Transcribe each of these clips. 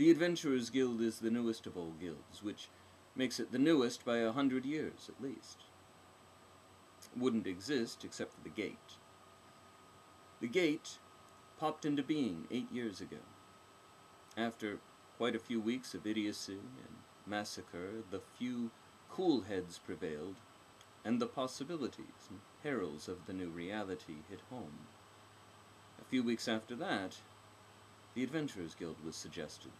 The Adventurers Guild is the newest of all guilds, which makes it the newest by 100 years at least. Wouldn't exist except for the Gate. The Gate popped into being 8 years ago. After quite a few weeks of idiocy and massacre, the few cool heads prevailed, and the possibilities and perils of the new reality hit home. A few weeks after that, the Adventurers Guild was suggested.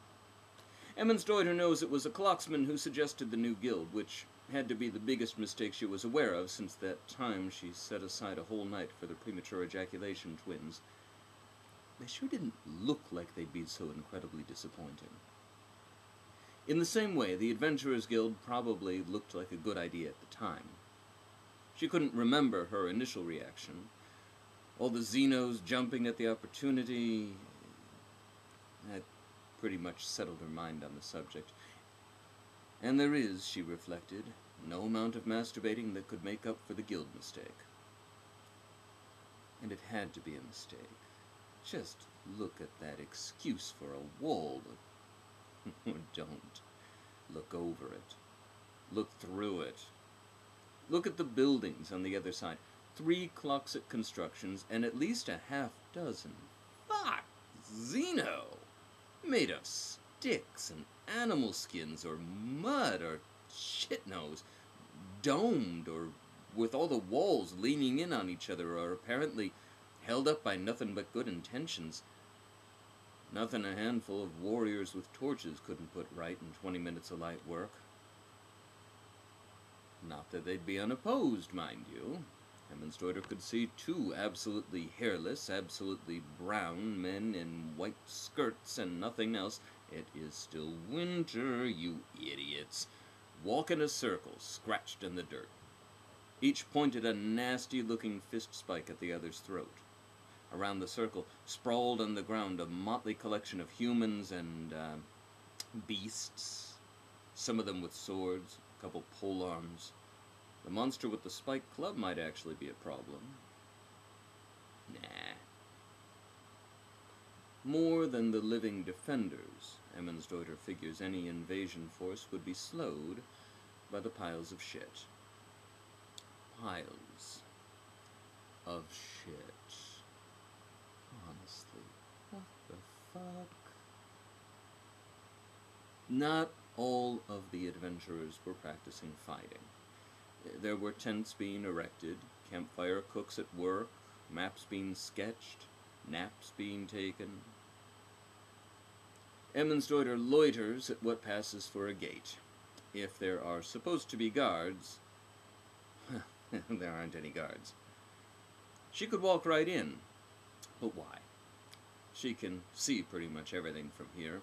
Emmonsdeuter knows it was a clocksman who suggested the new guild, which had to be the biggest mistake she was aware of since that time she set aside a whole night for the premature ejaculation twins. They sure didn't look like they'd be so incredibly disappointing. In the same way, the Adventurers Guild probably looked like a good idea at the time. She couldn't remember her initial reaction. All the Xenos jumping at the opportunity had pretty much settled her mind on the subject. And there is, she reflected, no amount of masturbating that could make up for the guild mistake. And it had to be a mistake. Just look at that excuse for a wall. Don't. Look over it. Look through it. Look at the buildings on the other side. 3 Cloxit constructions and at least a half dozen. Fuck! Xeno! Made of sticks and animal skins or mud or shit-nose. Domed or with all the walls leaning in on each other or apparently held up by nothing but good intentions. Nothing a handful of warriors with torches couldn't put right in 20 minutes of light work. Not that they'd be unopposed, mind you. Emmonsdeuter could see 2 absolutely hairless, absolutely brown men in white skirts and nothing else. It is still winter, you idiots. Walk in a circle, scratched in the dirt. Each pointed a nasty-looking fist spike at the other's throat. Around the circle, sprawled on the ground, a motley collection of humans and, beasts. Some of them with swords, a couple polearms. The monster with the spiked club might actually be a problem. Nah. More than the living defenders, Emmonsdeuter figures any invasion force would be slowed by the piles of shit. Piles of shit. Honestly, what the fuck? Not all of the adventurers were practicing fighting. There were tents being erected, campfire cooks at work, maps being sketched, naps being taken. Emmonsdeuter loiters at what passes for a gate. If there are supposed to be guards, there aren't any guards. She could walk right in, but why? She can see pretty much everything from here.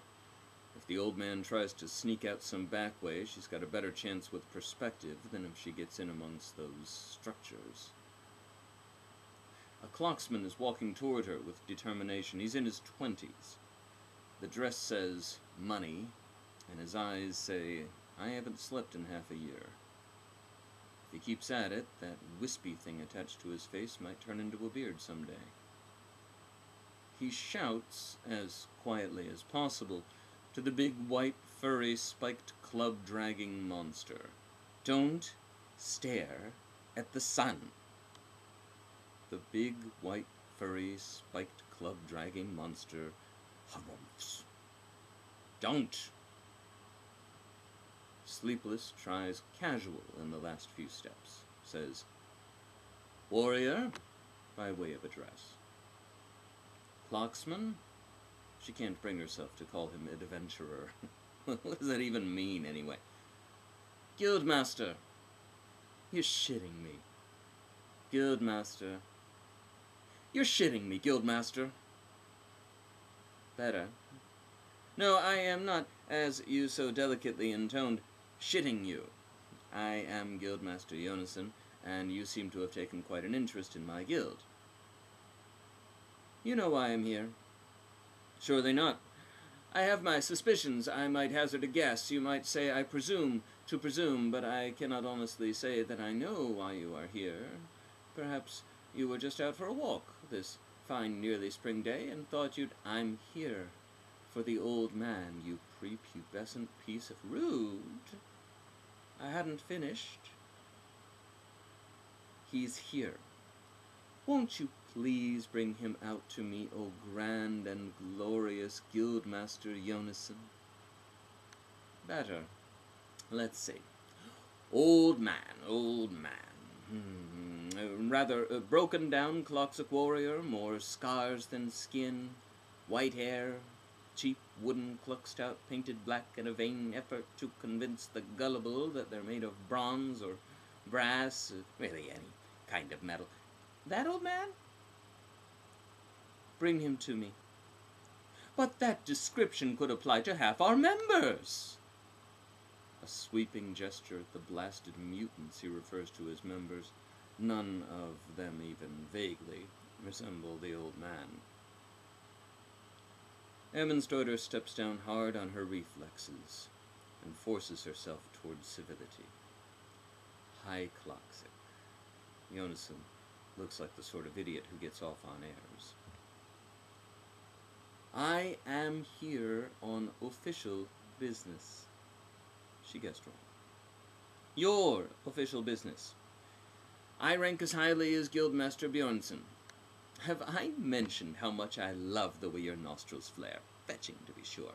If the old man tries to sneak out some back way, she's got a better chance with perspective than if she gets in amongst those structures. A clocksman is walking toward her with determination. He's in his 20s. The dress says, money, and his eyes say, I haven't slept in half a year. If he keeps at it, that wispy thing attached to his face might turn into a beard someday. He shouts, as quietly as possible, to the big white, furry, spiked club-dragging monster. Don't stare at the sun. The big, white, furry, spiked club-dragging monster harumphs. Don't! Sleepless tries casual in the last few steps. Says, warrior, by way of address. Clocksman? She can't bring herself to call him an adventurer. What does that even mean, anyway? Guildmaster. You're shitting me. Guildmaster. You're shitting me, Guildmaster. Better. No, I am not, as you so delicately intoned, shitting you. I am Guildmaster Yonason, and you seem to have taken quite an interest in my guild. You know why I'm here. Surely not. I have my suspicions. I might hazard a guess. You might say I presume to presume, but I cannot honestly say that I know why you are here. Perhaps you were just out for a walk this fine, nearly spring day, and thought I'm here for the old man you prepubescent piece of rude. I hadn't finished. He's here. Won't you please bring him out to me, O grand and glorious Guildmaster Yonasan? Better. Let's see. Old man. Rather broken down Cloxic warrior, more scars than skin, white hair, cheap wooden Cluckstout painted black in a vain effort to convince the gullible that they're made of bronze or brass, really any kind of metal. That old man? Bring him to me. But that description could apply to half our members. A sweeping gesture at the blasted mutants he refers to as members. None of them even vaguely resemble the old man. Emmonsdeuter steps down hard on her reflexes and forces herself towards civility. High Cloxic. Yonasan looks like the sort of idiot who gets off on airs. I am here on official business. She guessed wrong. Your official business. I rank as highly as Guildmaster Bjornsson. Have I mentioned how much I love the way your nostrils flare? Fetching, to be sure.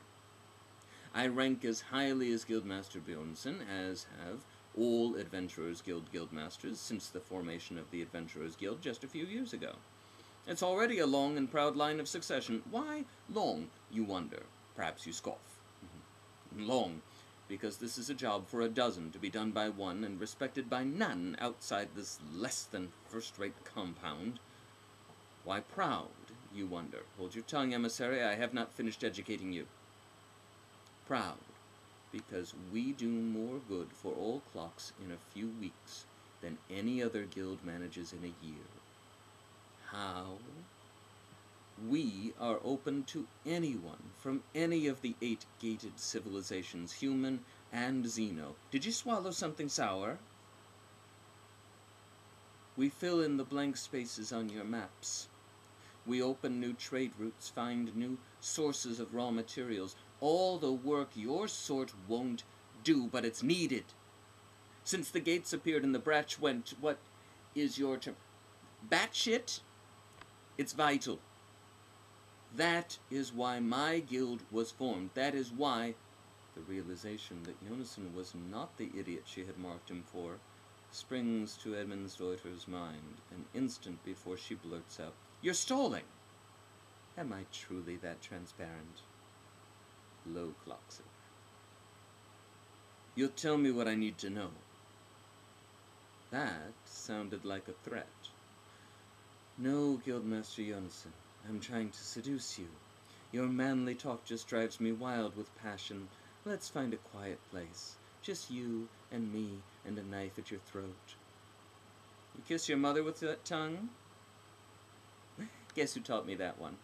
I rank as highly as Guildmaster Bjornsson, as have all Adventurers Guild Guildmasters since the formation of the Adventurers Guild just a few years ago. It's already a long and proud line of succession. Why long, you wonder? Perhaps you scoff. Long, because this is a job for a dozen, to be done by one and respected by none outside this less-than first-rate compound. Why proud, you wonder? Hold your tongue, emissary, I have not finished educating you. Proud, because we do more good for all clocks in a few weeks than any other guild manages in a year. How? We are open to anyone from any of the 8 gated civilizations, human and Xeno. Did you swallow something sour? We fill in the blank spaces on your maps. We open new trade routes, find new sources of raw materials. All the work your sort won't do, but it's needed. Since the gates appeared and the Bratch went, what is your term? Batshit? It's vital. That is why my guild was formed. That is why the realization that Yonasan was not the idiot she had marked him for springs to Emmonsdeuter's mind an instant before she blurts out, "You're stalling!" Am I truly that transparent? Low Cloxic. You'll tell me what I need to know. That sounded like a threat. No, Guildmaster Yonasan. I'm trying to seduce you. Your manly talk just drives me wild with passion. Let's find a quiet place. Just you and me and a knife at your throat. You kiss your mother with that tongue? Guess who taught me that one?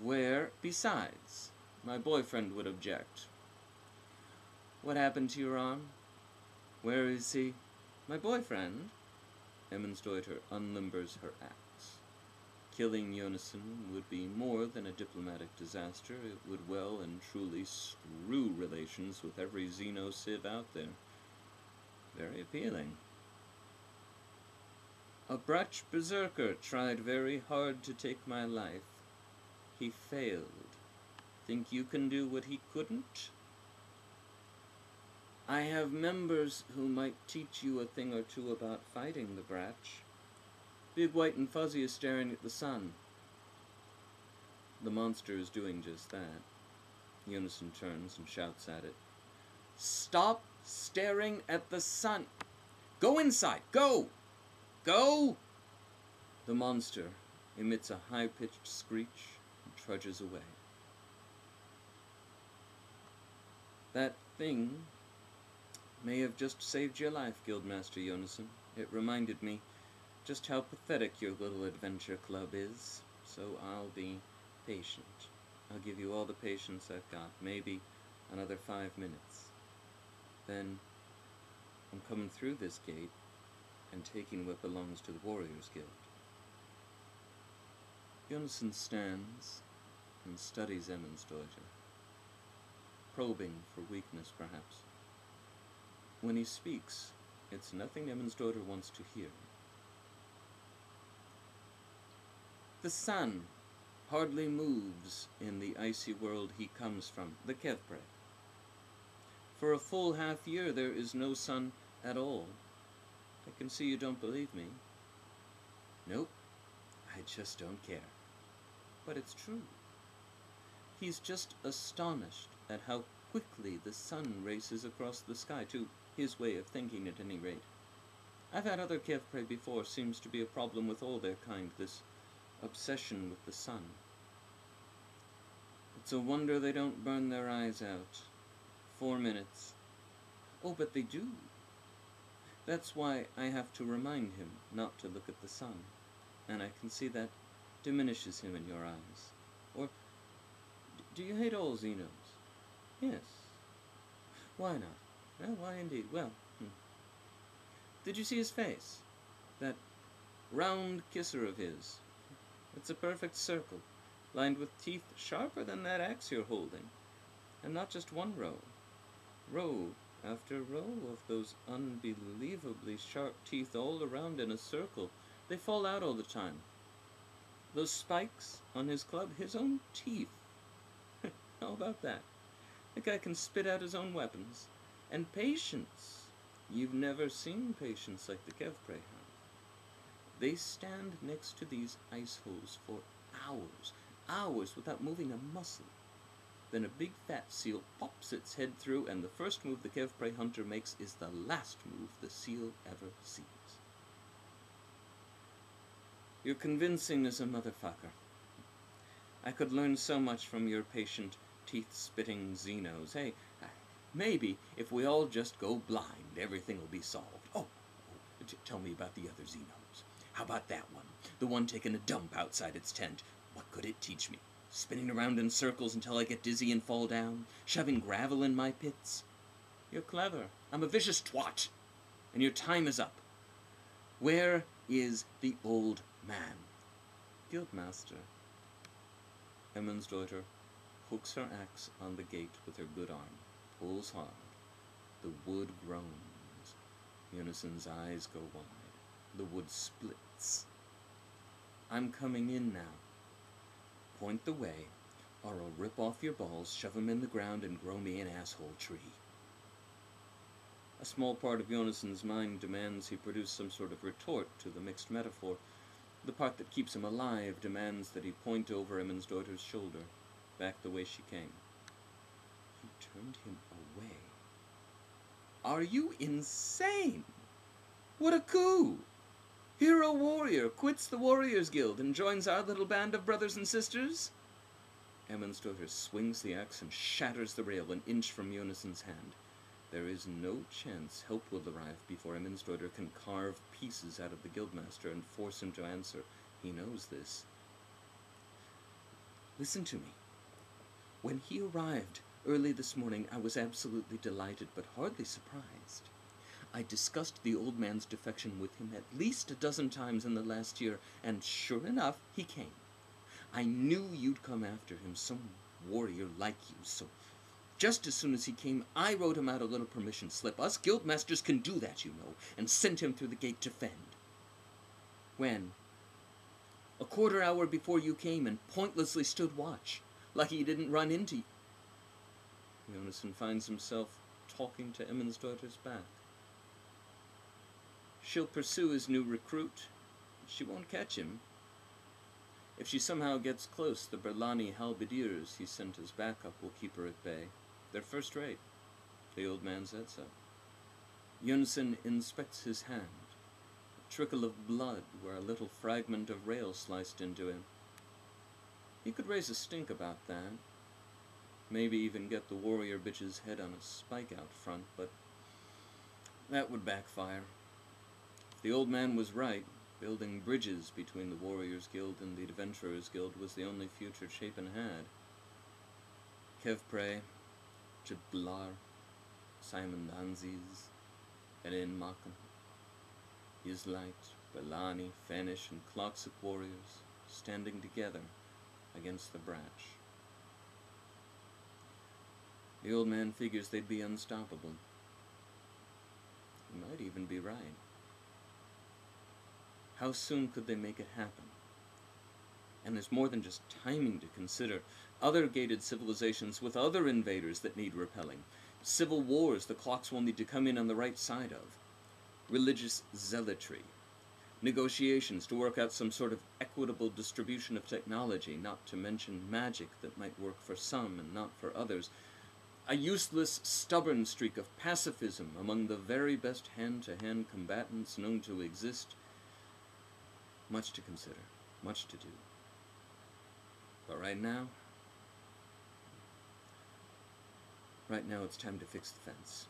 Where, besides, my boyfriend would object. What happened to your arm? Where is he? My boyfriend? Emmonsdeuter unlimbers her axe. Killing Yonasan would be more than a diplomatic disaster. It would well and truly screw relations with every Xeno-civ out there. Very appealing. A Bratch berserker tried very hard to take my life. He failed. Think you can do what he couldn't? I have members who might teach you a thing or two about fighting the Bratch. Big White and Fuzzy is staring at the sun. The monster is doing just that. Yonasan turns and shouts at it. Stop staring at the sun! Go inside! Go! Go! The monster emits a high-pitched screech and trudges away. That thing may have just saved your life, Guildmaster Yonasan. It reminded me just how pathetic your little adventure club is, so I'll be patient. I'll give you all the patience I've got, maybe another 5 minutes. Then I'm coming through this gate and taking what belongs to the Warriors Guild. Yonasan stands and studies Emmonsdeuter. probing for weakness, perhaps. When he speaks, it's nothing Emond's-Daughter wants to hear. The sun hardly moves in the icy world he comes from, the Kevpre. For a full half-year there is no sun at all. I can see you don't believe me. Nope, I just don't care. But it's true. He's just astonished at how quickly the sun races across the sky, to his way of thinking at any rate. I've had other Kevpre before. Seems to be a problem with all their kind, this obsession with the sun. It's a wonder they don't burn their eyes out. 4 minutes. Oh, but they do. That's why I have to remind him not to look at the sun, and I can see that diminishes him in your eyes. Or, do you hate all Xenos? Yes. Why not? Well, why indeed? Well, Did you see his face? That round kisser of his. It's a perfect circle, lined with teeth sharper than that axe you're holding. And not just one row. Row after row of those unbelievably sharp teeth all around in a circle. They fall out all the time. Those spikes on his club, his own teeth. How about that? The guy can spit out his own weapons. And patience. You've never seen patience like the Kevpre have. They stand next to these ice holes for hours without moving a muscle. Then a big fat seal pops its head through, and the first move the Kevpre hunter makes is the last move the seal ever sees. You're convincing as a motherfucker. I could learn so much from your patient, teeth-spitting Xenos. Hey, maybe if we all just go blind, everything will be solved. Tell me about the other Xenos. How about that one? The one taking a dump outside its tent. What could it teach me? Spinning around in circles until I get dizzy and fall down? Shoving gravel in my pits? You're clever. I'm a vicious twat. And your time is up. Where is the old man? Guildmaster. Emond's-Daughter hooks her axe on the gate with her good arm, pulls hard. The wood groans. Unison's eyes go wide. The wood splits. I'm coming in now. Point the way, or I'll rip off your balls, shove 'em in the ground, and grow me an asshole tree. A small part of Unison's mind demands he produce some sort of retort to the mixed metaphor. The part that keeps him alive demands that he point over Emond's-Daughter's shoulder, back the way she came. You turned him away. Are you insane? What a coup! Hero warrior quits the Warriors Guild and joins our little band of brothers and sisters? Emond's-Daughter swings the axe and shatters the rail an inch from Unison's hand. There is no chance help will arrive before Emond's-Daughter can carve pieces out of the Guildmaster and force him to answer. He knows this. Listen to me. When he arrived early this morning, I was absolutely delighted, but hardly surprised. I discussed the old man's defection with him at least a dozen times in the last year, and sure enough, he came. I knew you'd come after him, some warrior like you, so just as soon as he came, I wrote him out a little permission slip. Us guildmasters can do that, you know, and sent him through the gate to fend. When? A quarter hour before you came and pointlessly stood watch. Lucky he didn't run into you. Unison finds himself talking to Emond's-Daughter's back. She'll pursue his new recruit. She won't catch him. If she somehow gets close, the Berlani halberdiers he sent as backup will keep her at bay. They're first rate. The old man said so. Unison inspects his hand. A trickle of blood where a little fragment of rail sliced into him. He could raise a stink about that. Maybe even get the warrior bitch's head on a spike out front, but that would backfire. If the old man was right, building bridges between the Warriors Guild and the Adventurers Guild was the only future Chapin had. Kevpre, Jadblar, Simon Danziz, Helen Makan, Islite, Berlani, Fanish, and Kloxik warriors standing together against the Brach. The old man figures they'd be unstoppable. He might even be right. How soon could they make it happen? And there's more than just timing to consider. Other gated civilizations with other invaders that need repelling. Civil wars the clocks will need to come in on the right side of. Religious zealotry. Negotiations to work out some sort of equitable distribution of technology, not to mention magic that might work for some and not for others. A useless, stubborn streak of pacifism among the very best hand-to-hand combatants known to exist. Much to consider, much to do. But right now it's time to fix the fence.